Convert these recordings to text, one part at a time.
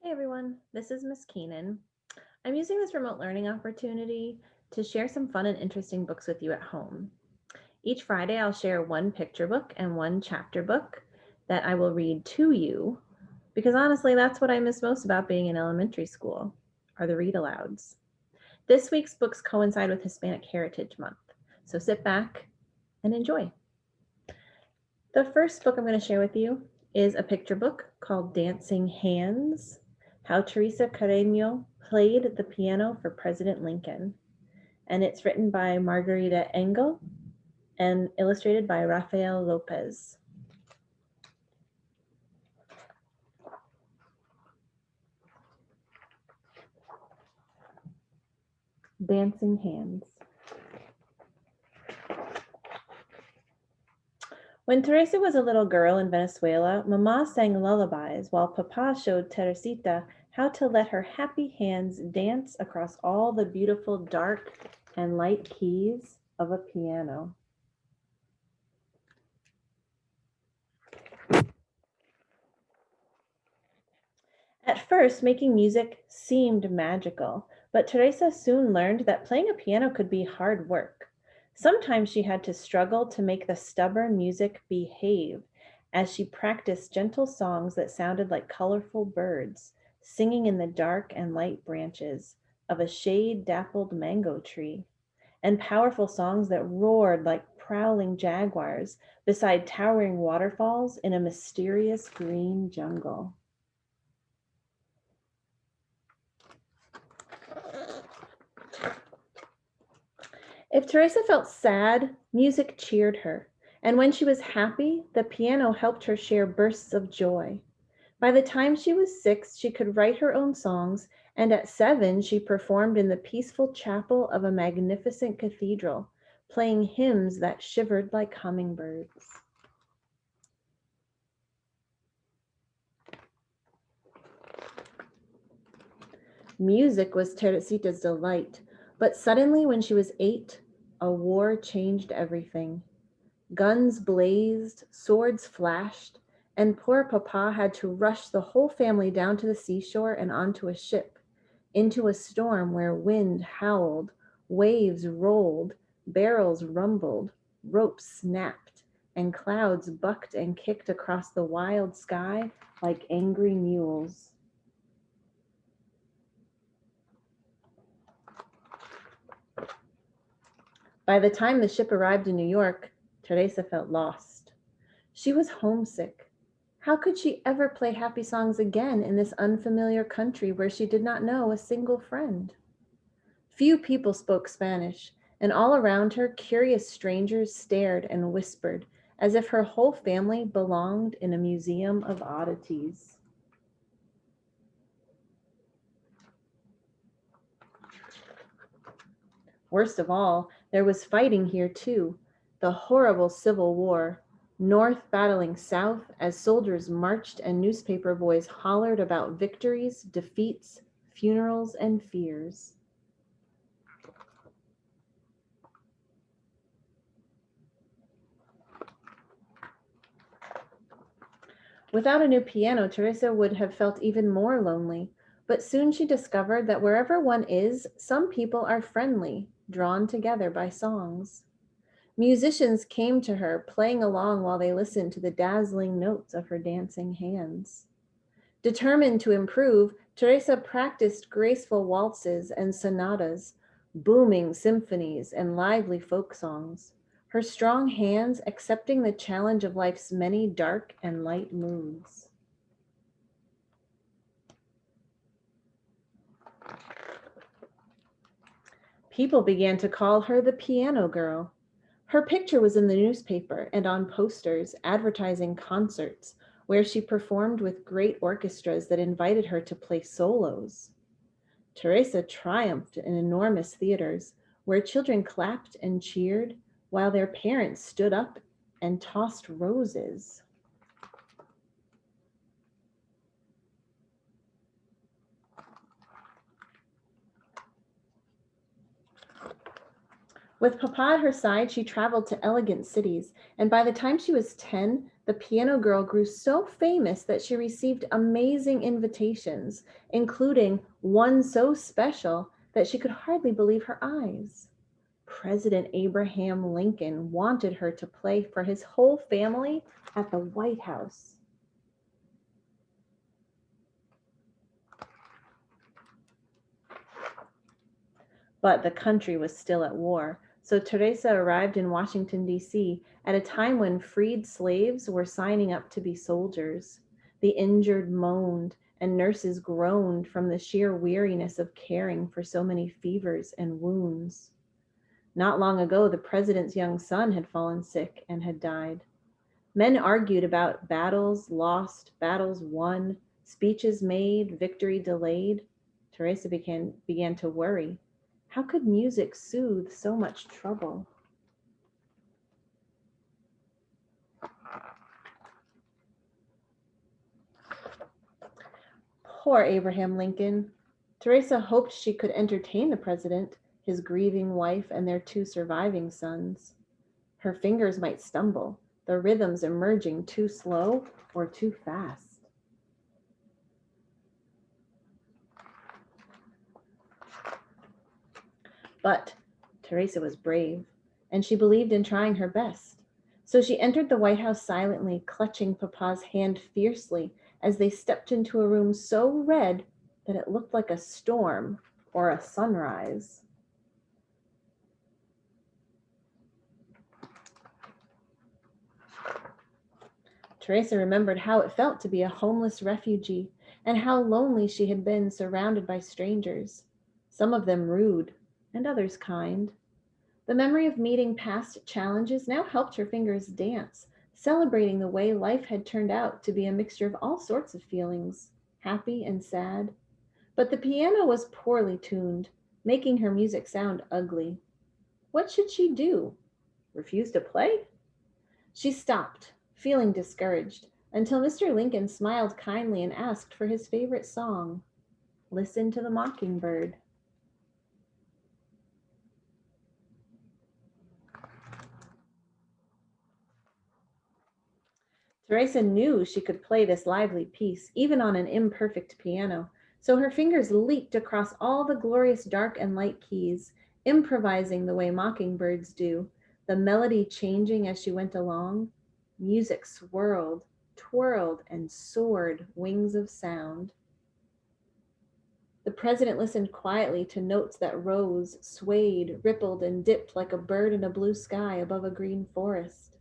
Hey everyone, this is Miss Keenan. I'm using this remote learning opportunity to share some fun and interesting books with you at home. Each Friday, I'll share one picture book and one chapter book that I will read to you because honestly, that's what I miss most about being in elementary school, are the read alouds. This week's books coincide with Hispanic Heritage Month, so sit back and enjoy. The first book I'm going to share with you is a picture book called Dancing Hands: How Theresa Carreno Played the Piano for President Lincoln. And it's written by Margarita Engle and illustrated by Rafael López. Dancing Hands. When Theresa was a little girl in Venezuela, Mama sang lullabies while Papa showed Teresita how to let her happy hands dance across all the beautiful dark and light keys of a piano. At first, making music seemed magical, but Teresa soon learned that playing a piano could be hard work. Sometimes she had to struggle to make the stubborn music behave as she practiced gentle songs that sounded like colorful birds singing in the dark and light branches of a shade-dappled mango tree, and powerful songs that roared like prowling jaguars beside towering waterfalls in a mysterious green jungle. If Teresa felt sad, music cheered her, and when she was happy, the piano helped her share bursts of joy. By the time she was 6, she could write her own songs, and at 7, she performed in the peaceful chapel of a magnificent cathedral, playing hymns that shivered like hummingbirds. Music was Teresita's delight, but suddenly when she was 8, a war changed everything. Guns blazed, swords flashed, and poor Papa had to rush the whole family down to the seashore and onto a ship, into a storm where wind howled, waves rolled, barrels rumbled, ropes snapped, and clouds bucked and kicked across the wild sky like angry mules. By the time the ship arrived in New York, Teresa felt lost. She was homesick. How could she ever play happy songs again in this unfamiliar country where she did not know a single friend? Few people spoke Spanish, and all around her, curious strangers stared and whispered, as if her whole family belonged in a museum of oddities. Worst of all, there was fighting here too, the horrible Civil War, North battling South as soldiers marched and newspaper boys hollered about victories, defeats, funerals, and fears. Without a new piano, Teresa would have felt even more lonely, but soon she discovered that wherever one is, some people are friendly, drawn together by songs. Musicians came to her, playing along while they listened to the dazzling notes of her dancing hands. Determined to improve, Teresa practiced graceful waltzes and sonatas, booming symphonies, and lively folk songs, her strong hands accepting the challenge of life's many dark and light moods. People began to call her the piano girl. Her picture was in the newspaper and on posters advertising concerts where she performed with great orchestras that invited her to play solos. Teresa triumphed in enormous theaters where children clapped and cheered while their parents stood up and tossed roses. With Papa at her side, she traveled to elegant cities, and by the time she was 10, The piano girl grew so famous that she received amazing invitations, including one so special that she could hardly believe her eyes. President Abraham Lincoln wanted her to play for his whole family at the White House. But the country was still at war, so Theresa arrived in Washington, D.C. at a time when freed slaves were signing up to be soldiers. The injured moaned, and nurses groaned from the sheer weariness of caring for so many fevers and wounds. Not long ago, the president's young son had fallen sick and had died. Men argued about battles lost, battles won, speeches made, victory delayed. Theresa began to worry. How could music soothe so much trouble? Poor Abraham Lincoln. Theresa hoped she could entertain the president, his grieving wife, and their two surviving sons. Her fingers might stumble, the rhythms emerging too slow or too fast. But Theresa was brave, and she believed in trying her best. So she entered the White House silently, clutching Papa's hand fiercely as they stepped into a room so red that it looked like a storm or a sunrise. Theresa remembered how it felt to be a homeless refugee and how lonely she had been surrounded by strangers, some of them rude and others kind. The memory of meeting past challenges now helped her fingers dance, celebrating the way life had turned out to be a mixture of all sorts of feelings, happy and sad. But the piano was poorly tuned, making her music sound ugly. What should she do? Refuse to play? She stopped, feeling discouraged, until Mr. Lincoln smiled kindly and asked for his favorite song, "Listen to the Mockingbird." Theresa knew she could play this lively piece, even on an imperfect piano, so her fingers leaped across all the glorious dark and light keys, improvising the way mockingbirds do, the melody changing as she went along. Music swirled, twirled, and soared wings of sound. The president listened quietly to notes that rose, swayed, rippled, and dipped like a bird in a blue sky above a green forest.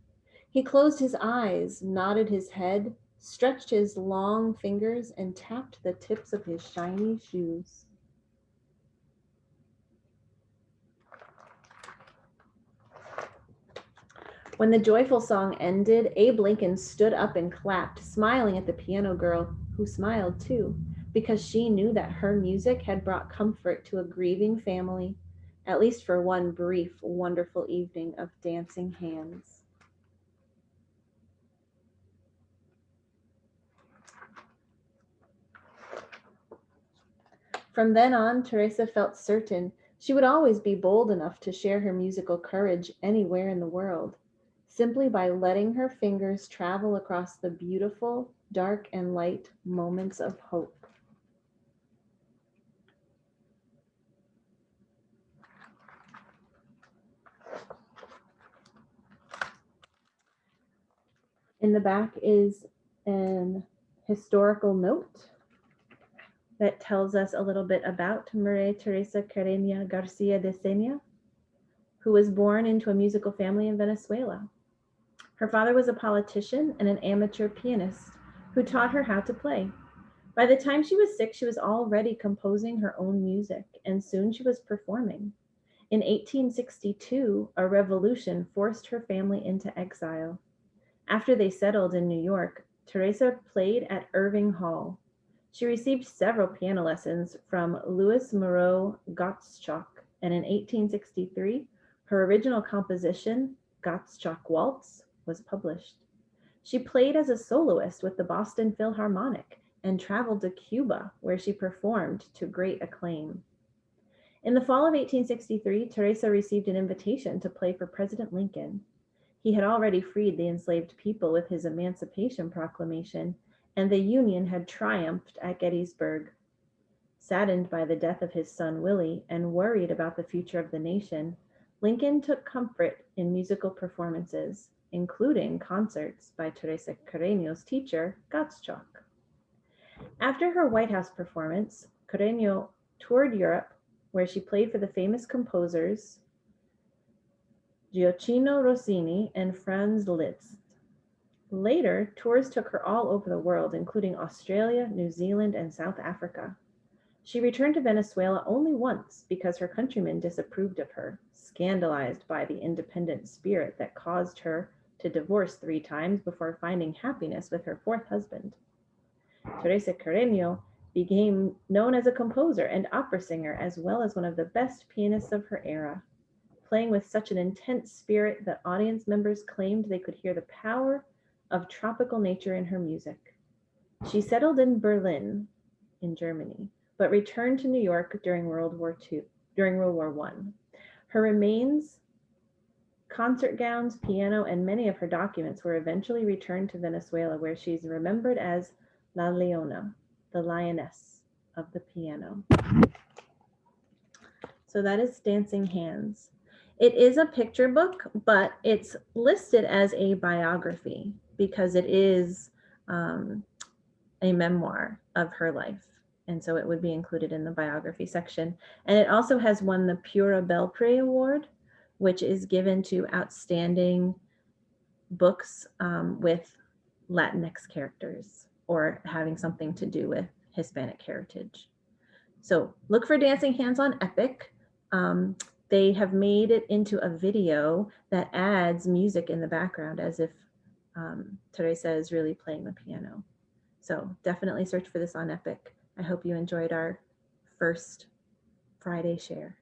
He closed his eyes, nodded his head, stretched his long fingers, and tapped the tips of his shiny shoes. When the joyful song ended, Abe Lincoln stood up and clapped, smiling at the piano girl, who smiled too, because she knew that her music had brought comfort to a grieving family, at least for one brief, wonderful evening of dancing hands. From then on, Theresa felt certain she would always be bold enough to share her musical courage anywhere in the world, simply by letting her fingers travel across the beautiful, dark, and light moments of hope. In the back is an historical note that tells us a little bit about Maria Teresa Carreno García de Seña, who was born into a musical family in Venezuela. Her father was a politician and an amateur pianist who taught her how to play. By the time she was 6, she was already composing her own music, and soon she was performing. In 1862, a revolution forced her family into exile. After they settled in New York, Theresa played at Irving Hall. She received several piano lessons from Louis Moreau Gottschalk, and in 1863, her original composition, Gottschalk Waltz, was published. She played as a soloist with the Boston Philharmonic and traveled to Cuba, where she performed to great acclaim. In the fall of 1863, Theresa received an invitation to play for President Lincoln. He had already freed the enslaved people with his Emancipation Proclamation, and the Union had triumphed at Gettysburg. Saddened by the death of his son Willie and worried about the future of the nation, Lincoln took comfort in musical performances, including concerts by Theresa Carreno's teacher, Gottschalk. After her White House performance, Carreno toured Europe, where she played for the famous composers Gioacchino Rossini and Franz Liszt. Later, tours took her all over the world, including Australia, New Zealand, and South Africa. She returned to Venezuela only once because her countrymen disapproved of her, scandalized by the independent spirit that caused her to divorce 3 times before finding happiness with her 4th husband. Theresa Carreno became known as a composer and opera singer, as well as one of the best pianists of her era, playing with such an intense spirit that audience members claimed they could hear the power of tropical nature in her music. She settled in Berlin, in Germany, but returned to New York during World War I. Her remains, concert gowns, piano, and many of her documents were eventually returned to Venezuela, where she's remembered as La Leona, the lioness of the piano. So that is Dancing Hands. It is a picture book, but it's listed as a biography because it is a memoir of her life. And so it would be included in the biography section. And it also has won the Pura Belpré Award, which is given to outstanding books with Latinx characters or having something to do with Hispanic heritage. So look for Dancing Hands on Epic. They have made it into a video that adds music in the background as if Theresa is really playing the piano. So definitely search for this on Epic. I hope you enjoyed our first Friday share.